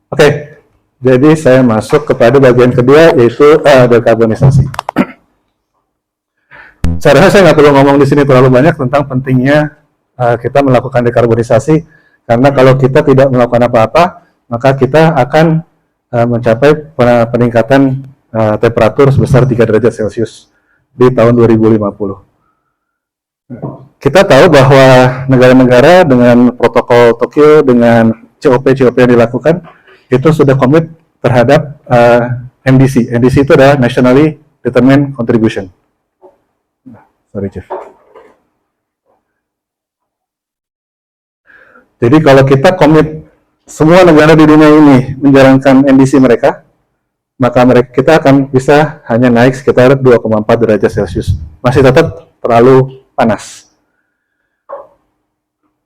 Oke, jadi saya masuk kepada bagian kedua, yaitu dekarbonisasi. Saya rasa saya nggak perlu ngomong di sini terlalu banyak tentang pentingnya kita melakukan dekarbonisasi, karena kalau kita tidak melakukan apa-apa, maka kita akan mencapai peningkatan temperatur sebesar 3 derajat Celcius di tahun 2050. Kita tahu bahwa negara-negara dengan protokol Tokyo, dengan COP yang dilakukan, itu sudah komit terhadap NDC. NDC itu adalah Nationally Determined Contribution. Sorry, Chief. Jadi kalau kita komit semua negara di dunia ini menjalankan NDC mereka, maka kita akan bisa hanya naik sekitar 2,4 derajat Celcius. Masih tetap terlalu panas.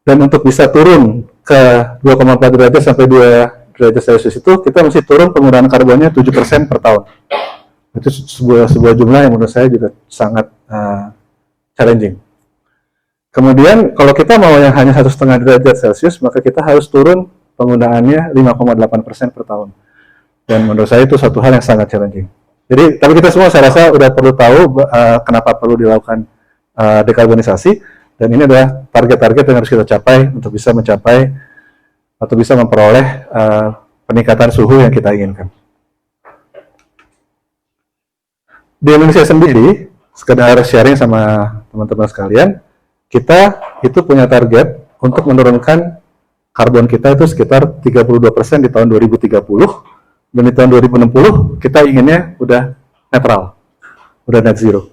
Dan untuk bisa turun ke 2,4 derajat sampai 2 derajat Celcius itu, kita mesti turun penggunaan karbonnya 7% per tahun. Itu sebuah jumlah yang menurut saya juga sangat challenging. Kemudian kalau kita mau yang hanya 1,5 derajat Celcius, maka kita harus turun penggunaannya 5,8% per tahun. Dan menurut saya itu satu hal yang sangat challenging. Jadi, tapi kita semua saya rasa udah perlu tahu kenapa perlu dilakukan dekarbonisasi, dan ini adalah target-target yang harus kita capai untuk bisa mencapai atau bisa memperoleh peningkatan suhu yang kita inginkan. Di Indonesia sendiri, sekedar sharing sama teman-teman sekalian, kita itu punya target untuk menurunkan karbon kita itu sekitar 32% di tahun 2030, dan di tahun 2060 kita inginnya udah netral, udah net zero.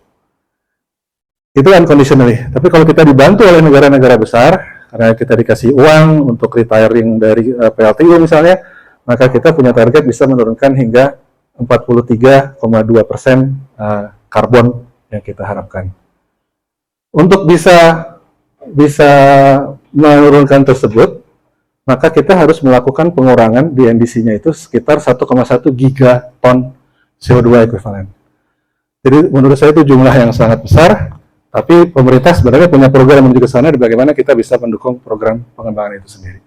Itu unconditionally. Tapi kalau kita dibantu oleh negara-negara besar, karena kita dikasih uang untuk retiring dari PLTU misalnya, maka kita punya target bisa menurunkan hingga 43,2% karbon yang kita harapkan. Untuk bisa menurunkan tersebut, maka kita harus melakukan pengurangan di NDC-nya itu sekitar 1,1 gigaton CO2 ekuivalen. Jadi menurut saya itu jumlah yang sangat besar, tapi pemerintah sebenarnya punya program menuju ke sana, bagaimana kita bisa mendukung program pengembangan itu sendiri.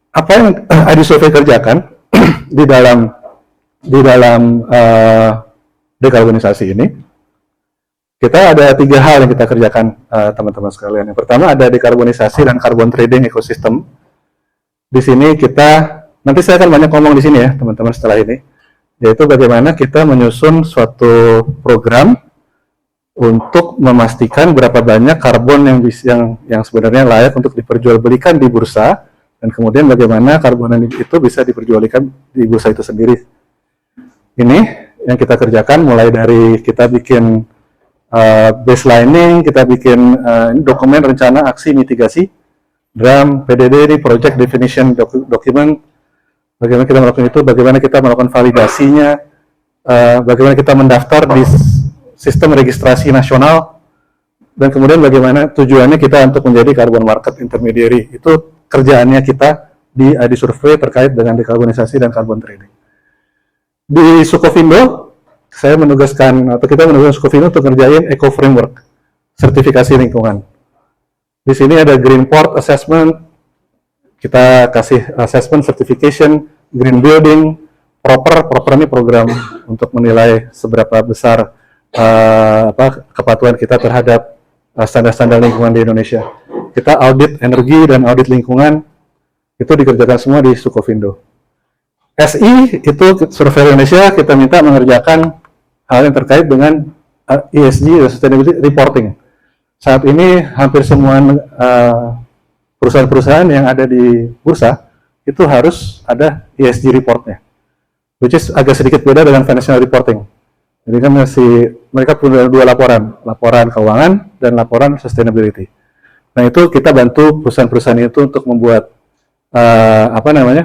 Apa yang ID Survey kerjakan di dalam dekarbonisasi ini? Kita ada 3 hal yang kita kerjakan, teman-teman sekalian. Yang pertama ada dekarbonisasi dan carbon trading ekosistem. Di sini nanti saya akan banyak ngomong di sini ya, teman-teman setelah ini, yaitu bagaimana kita menyusun suatu program untuk memastikan berapa banyak karbon yang sebenarnya layak untuk diperjualbelikan di bursa, dan kemudian bagaimana karbon itu bisa diperjualbelikan di bursa itu sendiri. Ini yang kita kerjakan, mulai dari kita bikin baselining, kita bikin dokumen rencana aksi mitigasi, DRAM, PDD, ini Project Definition Document, bagaimana kita melakukan itu, bagaimana kita melakukan validasinya, bagaimana kita mendaftar di sistem registrasi nasional, dan kemudian bagaimana tujuannya kita untuk menjadi carbon market intermediary. Itu kerjaannya kita di ID Survey terkait dengan dekarbonisasi dan carbon trading. Di Sukovindo, kita menugaskan Sukovindo untuk ngerjain Eco Framework, sertifikasi lingkungan. Di sini ada Green Port Assessment, kita kasih assessment, certification, green building, proper ini program untuk menilai seberapa besar kepatuhan kita terhadap standar-standar lingkungan di Indonesia. Kita audit energi dan audit lingkungan, itu dikerjakan semua di Sukovindo. SI, itu Survey Indonesia, kita minta mengerjakan hal yang terkait dengan ESG, Sustainability Reporting. Saat ini hampir semua perusahaan-perusahaan yang ada di bursa itu harus ada ESG reportnya, which is agak sedikit beda dengan financial reporting. Jadi kan mereka punya 2 laporan keuangan dan laporan sustainability. Nah itu kita bantu perusahaan-perusahaan itu untuk membuat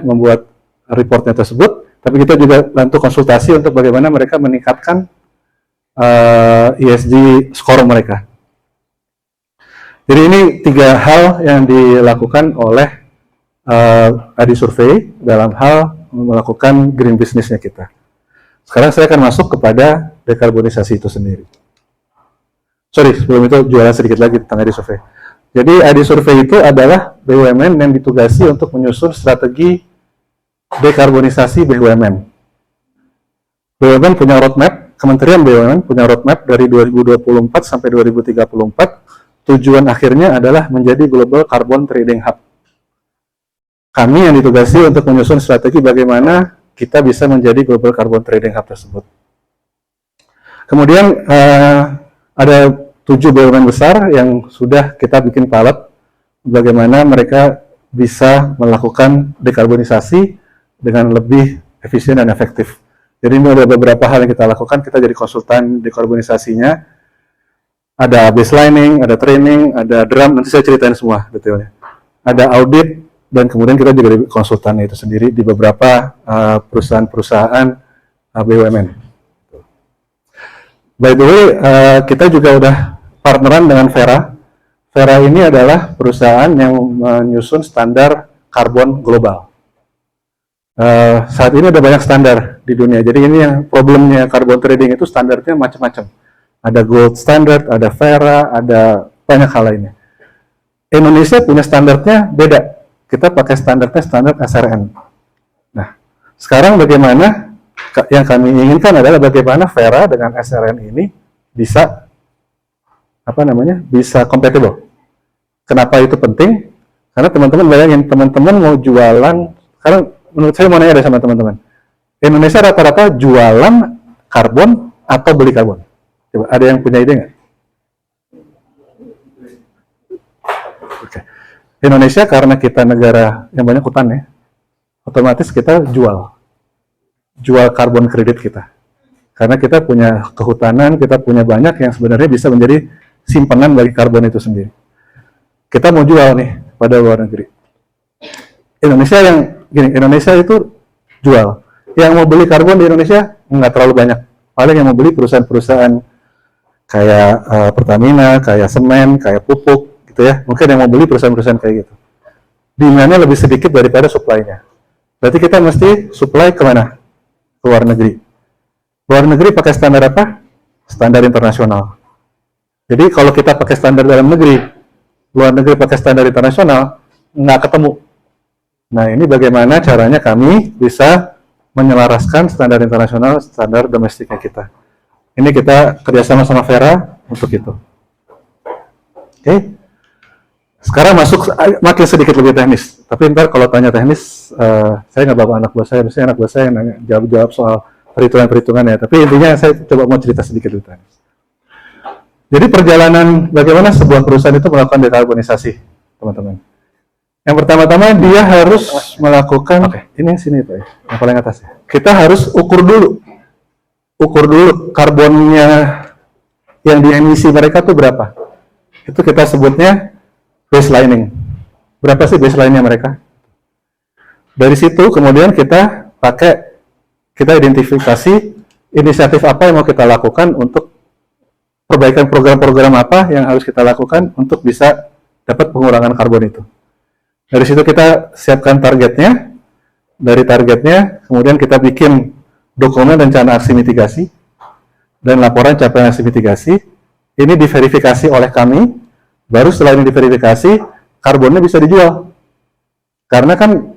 membuat reportnya tersebut, tapi kita juga bantu konsultasi untuk bagaimana mereka meningkatkan ESG skor mereka. Jadi ini 3 hal yang dilakukan oleh ID Survey dalam hal melakukan green business-nya kita. Sekarang saya akan masuk kepada dekarbonisasi itu sendiri. Sorry, sebelum itu jualan sedikit lagi tentang ID Survey. Jadi ID Survey itu adalah BUMN yang ditugasi untuk menyusun strategi dekarbonisasi BUMN. BUMN punya roadmap, Kementerian BUMN punya roadmap dari 2024 sampai 2034. Tujuan akhirnya adalah menjadi Global Carbon Trading Hub. Kami yang ditugasi untuk menyusun strategi bagaimana kita bisa menjadi Global Carbon Trading Hub tersebut. Kemudian ada 7 BUMN besar yang sudah kita bikin pilot bagaimana mereka bisa melakukan dekarbonisasi dengan lebih efisien dan efektif. Jadi ini ada beberapa hal yang kita lakukan, kita jadi konsultan dekarbonisasinya. Ada baselining, ada training, ada drum, nanti saya ceritain semua detailnya. Ada audit, dan kemudian kita juga jadi konsultan itu sendiri di beberapa perusahaan-perusahaan BUMN. By the way, kita juga udah partneran dengan Verra. Verra ini adalah perusahaan yang menyusun standar karbon global. Saat ini ada banyak standar di dunia. Jadi ini yang problemnya carbon trading itu standarnya macam-macam. Ada gold standard, ada Verra, ada banyak hal lainnya. Indonesia punya standarnya beda. Kita pakai standarnya standar SRN. Nah, sekarang bagaimana yang kami inginkan adalah bagaimana Verra dengan SRN ini bisa bisa compatible. Kenapa itu penting? Karena teman-teman bayangin, teman-teman mau jualan, karena menurut saya mau nanya deh sama teman-teman. Indonesia rata-rata jualan karbon atau beli karbon? Coba, ada yang punya ide nggak? Oke. Indonesia karena kita negara yang banyak hutan ya, otomatis kita jual karbon kredit kita. Karena kita punya kehutanan, kita punya banyak yang sebenarnya bisa menjadi simpanan bagi karbon itu sendiri. Kita mau jual nih pada luar negeri. Indonesia itu jual. Yang mau beli karbon di Indonesia nggak terlalu banyak. Paling yang mau beli perusahaan-perusahaan kayak Pertamina, kayak semen, kayak pupuk, gitu ya. Mungkin yang mau beli perusahaan-perusahaan kayak gitu. Demand-nya lebih sedikit daripada supply-nya. Berarti kita mesti supply kemana? Ke luar negeri. Luar negeri pakai standar apa? Standar internasional. Jadi kalau kita pakai standar dalam negeri, luar negeri pakai standar internasional, nggak ketemu. Nah, ini bagaimana caranya kami bisa menyelaraskan standar internasional, standar domestiknya kita. Ini kita kerjasama sama Verra untuk itu. Oke. Sekarang masuk makin sedikit lebih teknis. Tapi ntar kalau tanya teknis, saya nggak bawa anak buah saya, biasanya anak buah saya yang nanya, jawab soal perhitungan-perhitungan ya. Tapi intinya saya coba mau cerita sedikit lebih teknis. Jadi perjalanan bagaimana sebuah perusahaan itu melakukan dekarbonisasi, teman-teman. Yang pertama-tama dia harus melakukan, ini yang sini Pak ya, yang paling atas ya. Kita harus ukur dulu karbonnya yang diemisi mereka tuh berapa. Itu kita sebutnya baselining. Berapa sih baseline-nya mereka? Dari situ kemudian kita identifikasi inisiatif apa yang mau kita lakukan untuk perbaikan program-program apa yang harus kita lakukan untuk bisa dapat pengurangan karbon itu. Dari situ kita siapkan targetnya. Dari targetnya, kemudian kita bikin dokumen rencana aksi mitigasi dan laporan capaian aksi mitigasi. Ini diverifikasi oleh kami. Baru setelah ini diverifikasi, karbonnya bisa dijual. Karena kan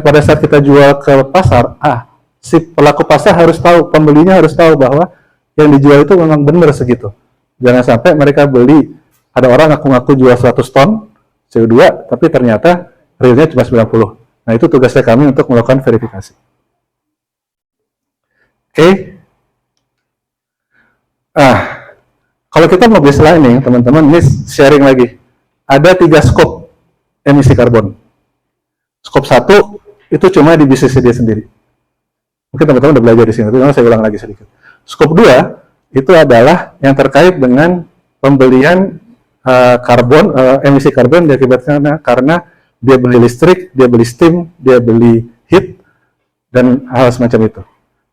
pada saat kita jual ke pasar, si pelaku pasar harus tahu, pembelinya harus tahu bahwa yang dijual itu memang benar segitu. Jangan sampai mereka beli, ada orang ngaku-ngaku jual 100 ton CO2, tapi ternyata realnya cuma 90. Nah, itu tugasnya kami untuk melakukan verifikasi. Oke. Kalau kita mau baselining, teman-teman, ini sharing lagi. Ada 3 skop emisi karbon. Skop 1 itu cuma di bisnis dia sendiri. Mungkin teman-teman udah belajar di sini, tapi saya ulang lagi sedikit. Skop 2 itu adalah yang terkait dengan pembelian emisi karbon diakibatkan karena dia beli listrik, dia beli steam, dia beli heat, dan hal semacam itu.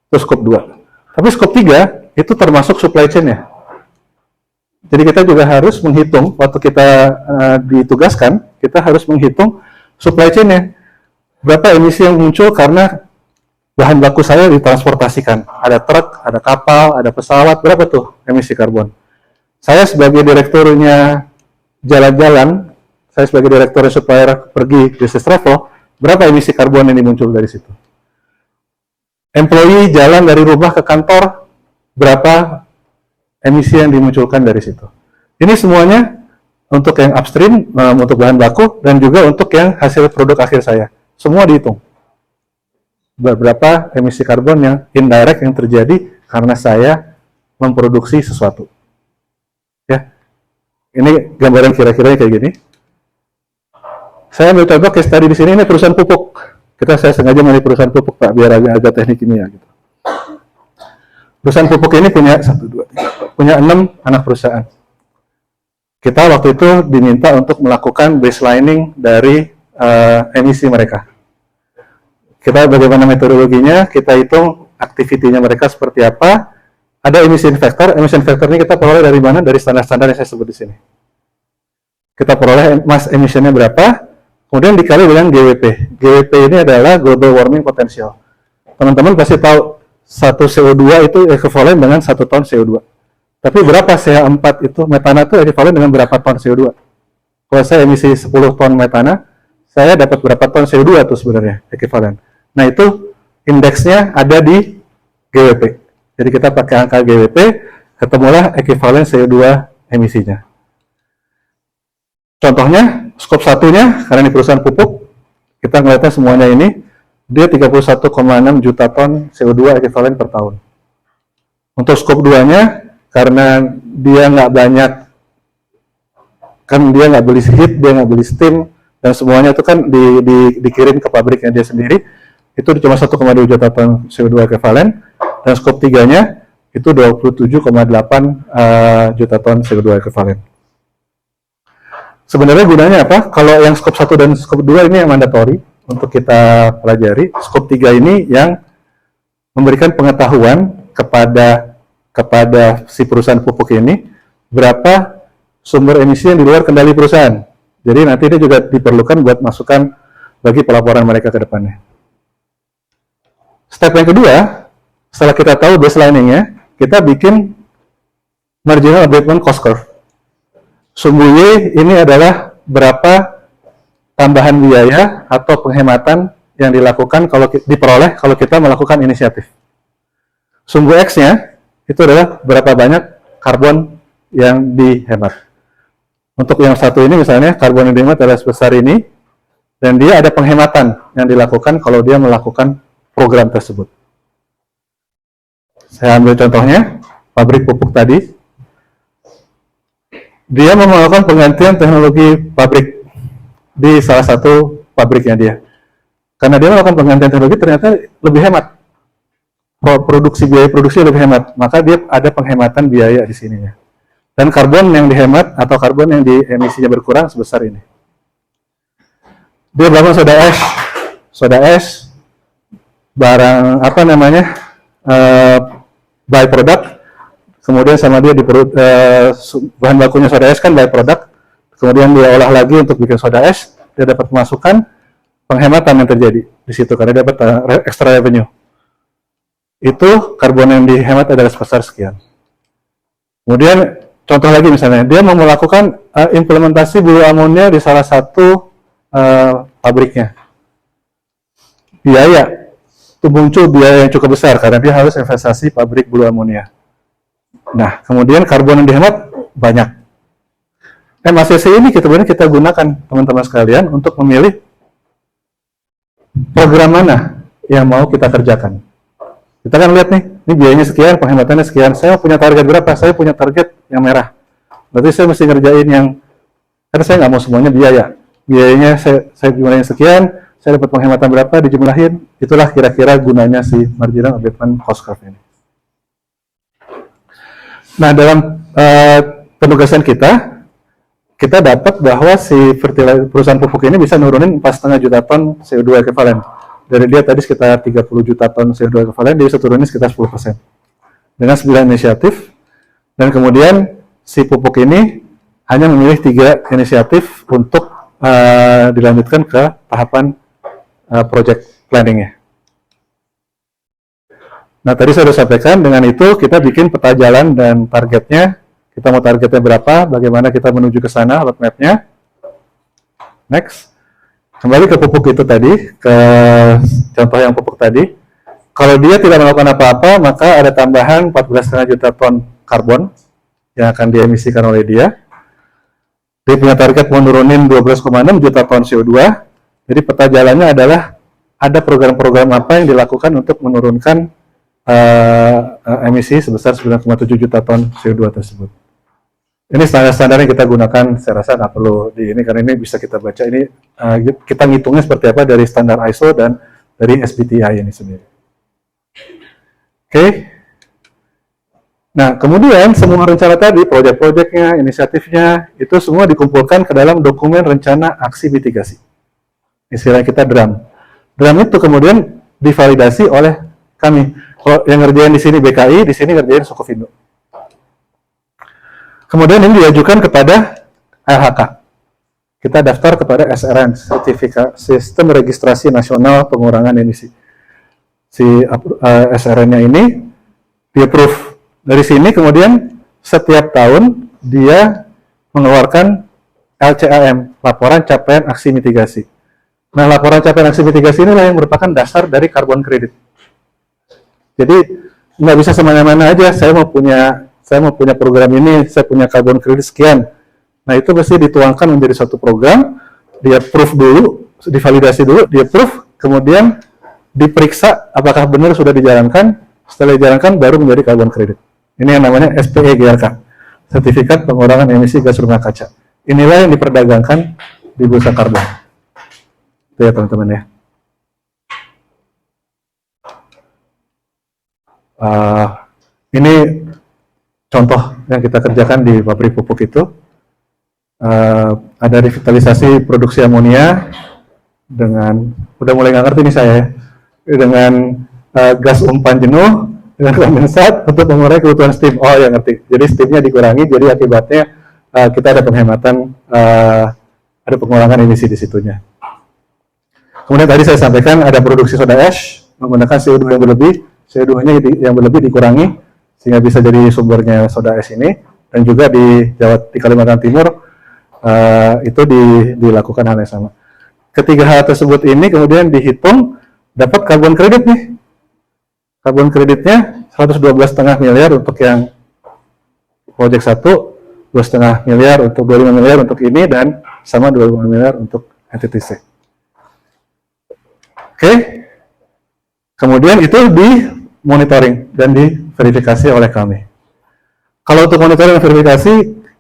Itu skop 2. Tapi skop 3 itu termasuk supply chain-nya. Jadi kita juga harus menghitung, waktu kita ditugaskan, kita harus menghitung supply chain-nya. Berapa emisi yang muncul karena bahan baku saya ditransportasikan. Ada truk, ada kapal, ada pesawat, berapa tuh emisi karbon? Saya sebagai direkturnya jalan-jalan, saya sebagai direktur supplier pergi business travel, berapa emisi karbon yang muncul dari situ? Employee jalan dari rumah ke kantor, berapa emisi yang dimunculkan dari situ? Ini semuanya untuk yang upstream, untuk bahan baku, dan juga untuk yang hasil produk akhir saya. Semua dihitung. Berapa emisi karbon yang indirect yang terjadi karena saya memproduksi sesuatu. Ya, ini gambaran kira-kira kayak gini. Saya ambil contoh case tadi di sini, ini perusahaan pupuk. Saya sengaja milih perusahaan pupuk, Pak, biar agak teknik kimia gitu. Perusahaan pupuk ini punya 6 anak perusahaan. Kita waktu itu diminta untuk melakukan baselining dari emisi mereka. Kita bagaimana metodologinya, kita hitung aktivitinya mereka seperti apa. Ada emission factor ini kita peroleh dari mana? Dari standar-standar yang saya sebut di sini. Kita peroleh mass emissionnya berapa, kemudian dikali dengan GWP. GWP ini adalah global warming potential. Teman-teman pasti tahu 1 CO2 itu ekuivalen dengan 1 ton CO2. Tapi berapa CH4 itu, metana itu ekuivalen dengan berapa ton CO2? Kalau saya emisi 10 ton metana, saya dapat berapa ton CO2 itu sebenarnya ekuivalen. Nah itu indeksnya ada di GWP. Jadi kita pakai angka GWP, ketemulah ekuivalen CO2 emisinya. Contohnya, skop 1-nya, karena ini perusahaan pupuk, kita ngeliatnya semuanya ini, dia 31,6 juta ton CO2 ekuivalen per tahun. Untuk skop 2-nya, karena dia nggak banyak, kan dia nggak beli heat, dia nggak beli steam, dan semuanya itu kan dikirim ke pabriknya dia sendiri, itu cuma 1,2 juta ton CO2 ekuivalen, dan skop 3-nya itu 27,8 juta ton CO2 ekuivalen. Sebenarnya gunanya apa? Kalau yang skop 1 dan skop 2 ini yang mandatory untuk kita pelajari. Skop 3 ini yang memberikan pengetahuan kepada si perusahaan pupuk ini berapa sumber emisi yang di luar kendali perusahaan. Jadi nanti ini juga diperlukan buat masukan bagi pelaporan mereka ke depannya. Step yang kedua, setelah kita tahu baselining-nya, kita bikin marginal abatement cost curve. Sumbu Y ini adalah berapa tambahan biaya atau penghematan yang dilakukan diperoleh kalau kita melakukan inisiatif. Sumbu X-nya itu adalah berapa banyak karbon yang dihemat. Untuk yang satu ini misalnya karbon yang dihemat adalah sebesar ini, dan dia ada penghematan yang dilakukan kalau dia melakukan program tersebut. Saya ambil contohnya, pabrik pupuk tadi. Dia melakukan penggantian teknologi pabrik di salah satu pabriknya dia. Karena dia melakukan penggantian teknologi ternyata lebih hemat. Biaya produksi lebih hemat. Maka dia ada penghematan biaya di sininya. Dan karbon yang dihemat atau karbon yang emisinya berkurang sebesar ini. Dia bangun soda ash. Soda ash barang apa namanya byproduct, kemudian sama dia bahan bakunya soda ash kan byproduct, kemudian dia olah lagi untuk bikin soda ash, dia dapat pemasukan, penghematan yang terjadi di situ karena dia dapat extra revenue. Itu karbon yang dihemat adalah sebesar sekian. Kemudian contoh lagi misalnya dia mau melakukan implementasi blue ammonia di salah satu pabriknya. Biaya itu muncul biaya yang cukup besar karena dia harus investasi pabrik blue ammonia. Nah, kemudian karbon yang dihemat banyak. MACC ini kita gunakan teman-teman sekalian untuk memilih program mana yang mau kita kerjakan. Kita kan lihat nih, ini biayanya sekian, penghematannya sekian. Saya punya target berapa? Saya punya target yang merah. Berarti saya mesti ngerjain yang, karena saya nggak mau semuanya biaya. Biayanya saya jumlahin sekian, saya dapat penghematan berapa, dijumlahin, itulah kira-kira gunanya si marginal abatement cost curve ini. Nah, dalam penugasan kita dapat bahwa si perusahaan pupuk ini bisa nurunin 4,5 juta ton CO2 ekuivalen. Dari dia tadi sekitar 30 juta ton CO2 ekuivalen, dia bisa turunin sekitar 10%. Dengan 9 inisiatif, dan kemudian si pupuk ini hanya memilih 3 inisiatif untuk dilanjutkan ke tahapan project planning-nya. Nah, tadi saya sudah sampaikan, dengan itu kita bikin peta jalan dan targetnya. Kita mau targetnya berapa, bagaimana kita menuju ke sana, roadmap-nya. Next. Kembali ke pupuk itu tadi, ke contoh yang pupuk tadi. Kalau dia tidak melakukan apa-apa, maka ada tambahan 14,5 juta ton karbon yang akan diemisikan oleh dia. Dia punya target menurunin 12,6 juta ton CO2. Jadi peta jalannya adalah ada program-program apa yang dilakukan untuk menurunkan emisi sebesar 9,7 juta ton CO2 tersebut. Ini standar-standar yang kita gunakan, saya rasa nggak perlu di ini, karena ini bisa kita baca. Ini kita ngitungnya seperti apa dari standar ISO dan dari SBTi ini sendiri. Oke. Nah, kemudian semua rencana tadi, proyek-proyeknya, inisiatifnya, itu semua dikumpulkan ke dalam dokumen rencana aksi mitigasi. Istilah kita DRAM. DRAM itu kemudian divalidasi oleh kami. Kalau yang ngerjain di sini BKI, di sini ngerjain Sokovindo. Kemudian ini diajukan kepada LHK. Kita daftar kepada SRN, Sertifikat Sistem Registrasi Nasional Pengurangan Emisi. Si SRN-nya ini di-approve. Dari sini kemudian setiap tahun dia mengeluarkan LCAM, Laporan Capaian Aksi Mitigasi. Nah, Laporan Capaian Aksi Mitigasi inilah yang merupakan dasar dari karbon kredit. Jadi nggak bisa semena-mena aja, saya mau punya program ini, saya punya karbon kredit sekian. Nah, itu mesti dituangkan menjadi satu program, di-approve dulu, divalidasi dulu, di-approve, kemudian diperiksa apakah benar sudah dijalankan, setelah dijalankan baru menjadi karbon kredit. Ini yang namanya SPE GRK, Sertifikat Pengurangan Emisi Gas Rumah Kaca. Inilah yang diperdagangkan di bursa karbon. Itu ya teman-teman ya. Ini contoh yang kita kerjakan di pabrik pupuk itu. Ada revitalisasi produksi amonia dengan, udah mulai nggak ngerti nih saya ya, dengan gas umpan jenuh dengan kondensat untuk mengurangi kebutuhan steam. Oh ya ngerti, jadi steamnya dikurangi, jadi akibatnya kita ada penghematan, ada pengurangan emisi di situnya. Kemudian tadi saya sampaikan ada produksi soda ash menggunakan CO2 yang berlebih, CO2-nya yang berlebih dikurangi sehingga bisa jadi sumbernya soda ash ini, dan juga di Kalimantan Timur itu dilakukan hal yang sama. Ketiga hal tersebut ini kemudian dihitung, dapat karbon kredit nih. Karbon kreditnya 112,5 miliar untuk yang proyek 1, 2,5 miliar untuk 25 miliar untuk ini, dan sama 25 miliar untuk NTTC. Oke. Kemudian itu di monitoring dan diverifikasi oleh kami. Kalau untuk monitoring dan verifikasi,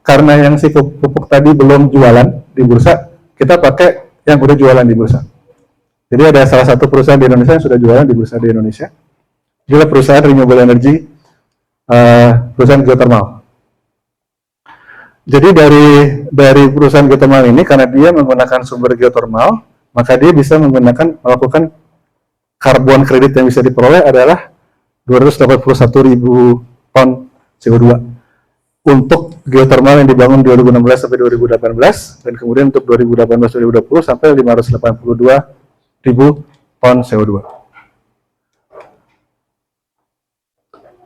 karena yang si pupuk tadi belum jualan di bursa, kita pakai yang udah jualan di bursa. Jadi ada salah satu perusahaan di Indonesia yang sudah jualan di bursa di Indonesia. Juga perusahaan renewable energy, perusahaan geothermal. Jadi dari perusahaan geothermal ini, karena dia menggunakan sumber geothermal, maka dia bisa melakukan karbon kredit yang bisa diperoleh adalah 281.000 ton CO2 untuk geothermal yang dibangun 2016 sampai 2018, dan kemudian untuk 2018-2020 sampai 582.000 ton CO2.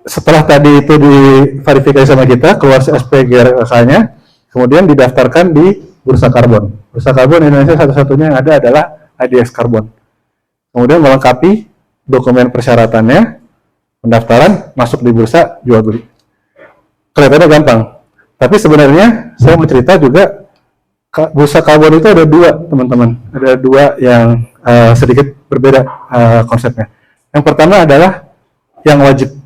Setelah tadi itu diverifikasi sama kita, keluar SPGRK-nya, kemudian didaftarkan di bursa karbon. Bursa karbon Indonesia satu-satunya yang ada adalah IDX Karbon. Kemudian melengkapi dokumen persyaratannya, pendaftaran, masuk di bursa, jual beli. Kelihatannya gampang, tapi sebenarnya saya mau cerita juga, bursa karbon itu ada dua, teman-teman. Ada dua yang sedikit berbeda konsepnya. Yang pertama adalah yang wajib.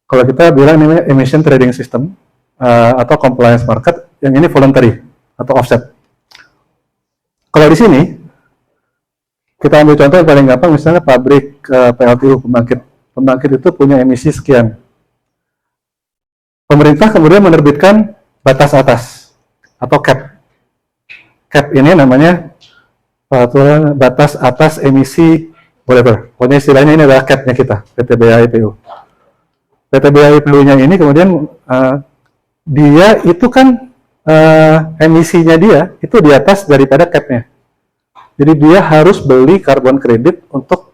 Kalau kita bilang ini emission trading system atau compliance market, yang ini voluntary atau offset. Kalau di sini kita ambil contoh yang paling gampang, misalnya pabrik PLTU, pembangkit itu punya emisi sekian. Pemerintah kemudian menerbitkan batas atas atau cap. Cap ini namanya peraturan batas atas emisi whatever. Pokoknya istilahnya ini adalah cap-nya kita, PTBA-IPU. PTBA-IPU-nya ini kemudian dia itu kan emisinya dia itu di atas daripada cap-nya. Jadi dia harus beli karbon kredit untuk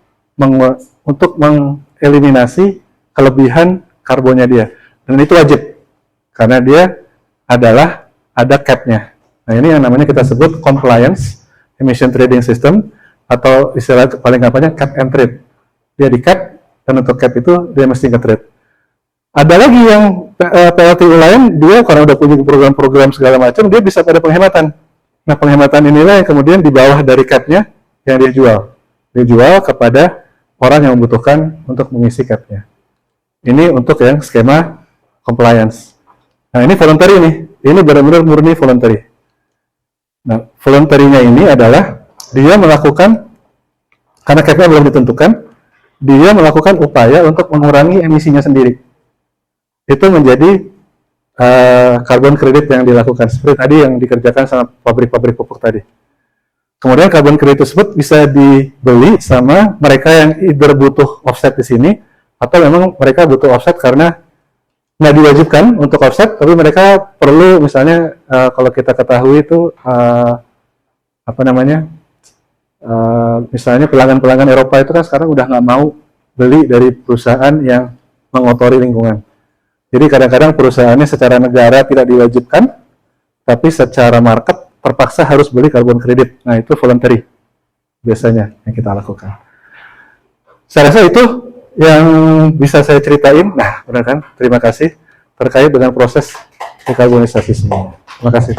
mengeliminasi kelebihan karbonnya dia. Dan itu wajib, karena dia ada cap-nya. Nah, ini yang namanya kita sebut compliance emission trading system, atau istilah paling gampangnya cap and trade. Dia di cap, dan untuk cap itu dia mesti nge-trade. Ada lagi yang PLTU lain, dia karena udah punya program-program segala macam, dia bisa pada penghematan. Nah, penghematan inilah yang kemudian di bawah dari cap-nya yang dia jual. Dia jual kepada orang yang membutuhkan untuk mengisi cap-nya. Ini untuk yang skema compliance. Nah, ini voluntary nih. Ini benar-benar murni voluntary. Nah, voluntary-nya ini adalah dia melakukan, karena cap-nya belum ditentukan, dia melakukan upaya untuk mengurangi emisinya sendiri. Itu menjadi carbon credit yang dilakukan, seperti tadi yang dikerjakan sama pabrik-pabrik pupuk tadi. Kemudian carbon credit tersebut bisa dibeli sama mereka yang either butuh offset di sini, atau memang mereka butuh offset karena nggak diwajibkan untuk offset, tapi mereka perlu, misalnya kalau kita ketahui itu misalnya pelanggan-pelanggan Eropa itu kan sekarang udah nggak mau beli dari perusahaan yang mengotori lingkungan. Jadi kadang-kadang perusahaannya secara negara tidak diwajibkan, tapi secara market terpaksa harus beli carbon credit. Nah, itu voluntary biasanya yang kita lakukan. Saya rasa itu yang bisa saya ceritain. Nah, benar kan? Terima kasih terkait dengan proses dekarbonisasi semuanya. Terima kasih.